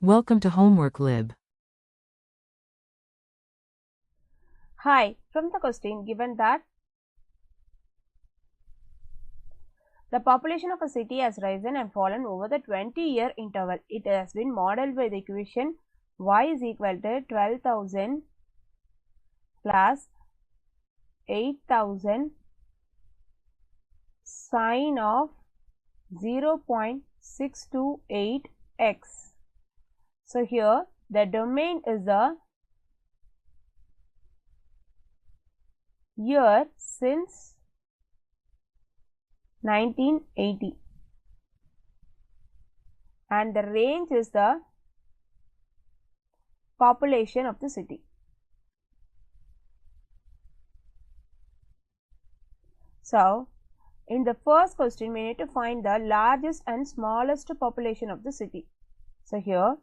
Welcome to Homework Lib. Hi, from the question given that the population of a city has risen and fallen over the 20-year interval. It has been modeled by the equation y is equal to 12,000 plus 8,000 sine of 0.628x. So here the domain is the year since 1980 and the range is the population of the city. So, in the first question we need to find the largest and smallest population of the city. So, here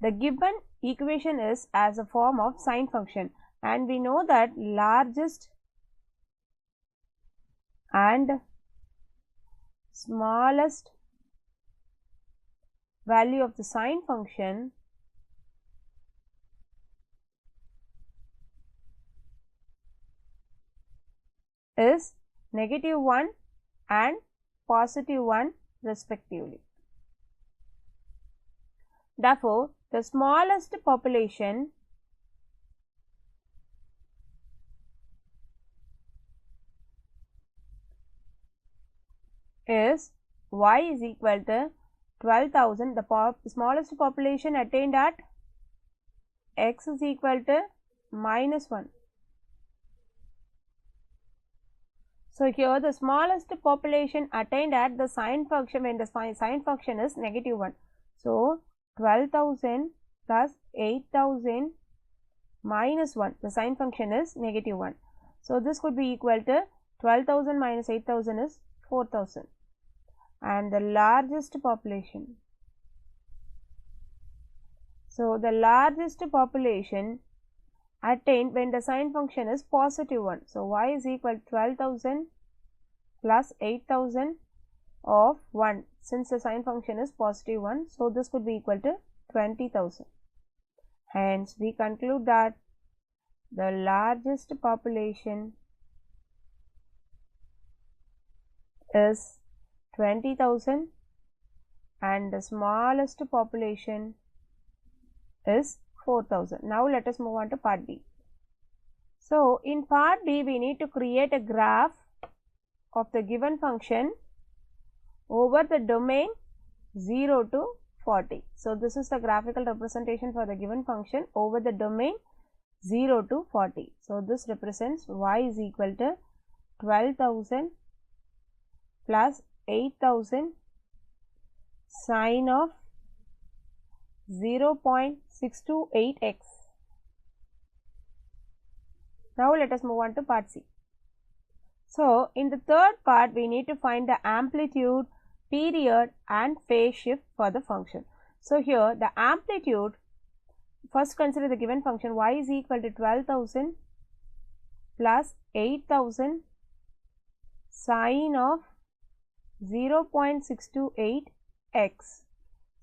the given equation is as a form of sine function and we know that largest and smallest value of the sine function is -1 and +1 respectively. Therefore, the smallest population is y is equal to 12,000. The smallest population attained at x is equal to -1. So, here the smallest population attained at the sine function when the sine function is -1. So, 12,000 plus 8,000 minus 1, the sine function is -1. So, this could be equal to 12,000 minus 8,000 is 4,000 and the largest population. So, the largest population attained when the sine function is +1. So, y is equal to 12,000 plus 8,000 of 1 since the sine function is +1. So, this could be equal to 20,000. Hence, we conclude that the largest population is 20,000 and the smallest population is 4,000. Now, let us move on to part B. So, in part B, we need to create a graph of the given function over the domain 0 to 40. So, this is the graphical representation for the given function over the domain 0 to 40. So, this represents y is equal to 12,000 plus 8,000 sine of 0.628x. Now, let us move on to part C. So, in the third part, we need to find the amplitude, period and phase shift for the function. So, here the amplitude, first consider the given function y is equal to 12,000 plus 8,000 sine of 0.628x.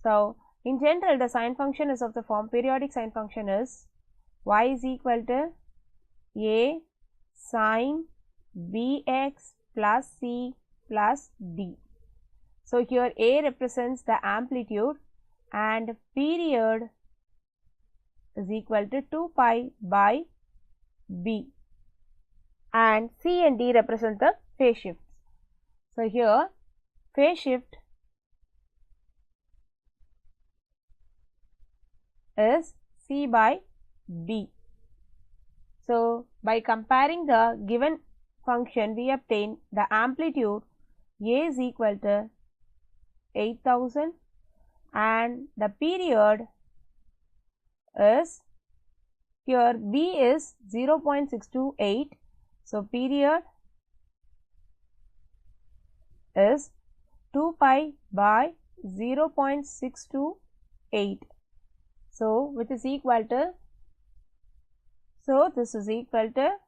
So, in general the sine function is of the form, periodic sine function is y is equal to a sine bx plus c plus d. So, here a represents the amplitude and period is equal to 2 pi by b and c and d represent the phase shifts. So, here phase shift is c by d. So, by comparing the given function we obtain the amplitude a is equal to 8,000 and the period is, here b is 0.628. So, period is 2 pi by 0.628. So, which is equal to, so this is equal to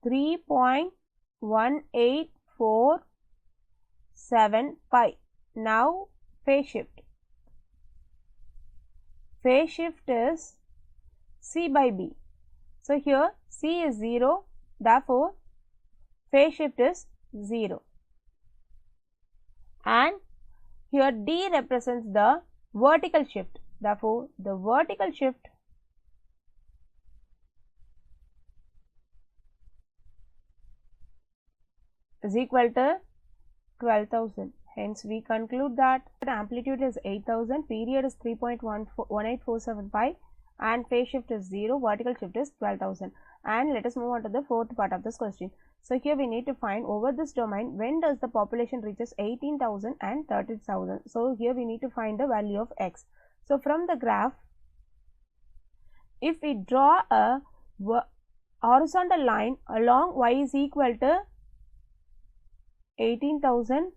3.1847 pi. Now, phase shift. Phase shift is C by B. So, here C is 0, therefore, phase shift is 0, and here D represents the vertical shift. Therefore, the vertical shift is equal to 12,000. Hence, we conclude that the amplitude is 8,000, period is 3.18475, and phase shift is 0, vertical shift is 12,000. And let us move on to the fourth part of this question. So, here we need to find over this domain when does the population reaches 18,000 and 30,000. So, here we need to find the value of x. So, from the graph, if we draw a horizontal line along y is equal to 18,000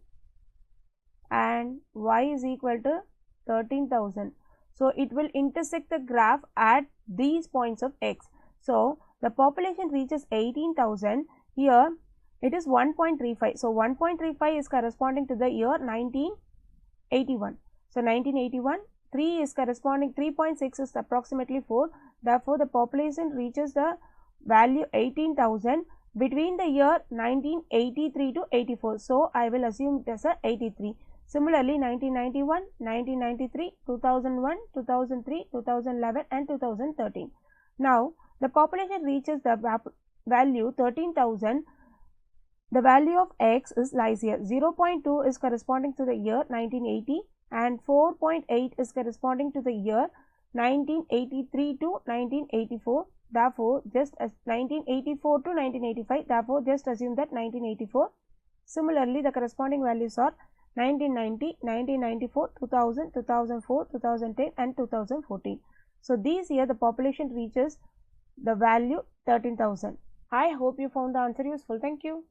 and y is equal to 13,000. So, it will intersect the graph at these points of x. So, the population reaches 18,000, here it is 1.35. So, 1.35 is corresponding to the year 1981. So, 1981, 3 is corresponding, 3.6 is approximately 4. Therefore, the population reaches the value 18,000 between the year 1983 to 84. So, I will assume it as a 83. Similarly, 1991, 1993, 2001, 2003, 2011 and 2013. Now, the population reaches the value 13,000. The value of x is lies here. 0.2 is corresponding to the year 1980 and 4.8 is corresponding to the year 1983 to 1984. Therefore, just as 1984 to 1985, therefore, just assume that 1984. Similarly, the corresponding values are 1990, 1994, 2000, 2004, 2010 and 2014. So, these year the population reaches the value 13,000. I hope you found the answer useful. Thank you.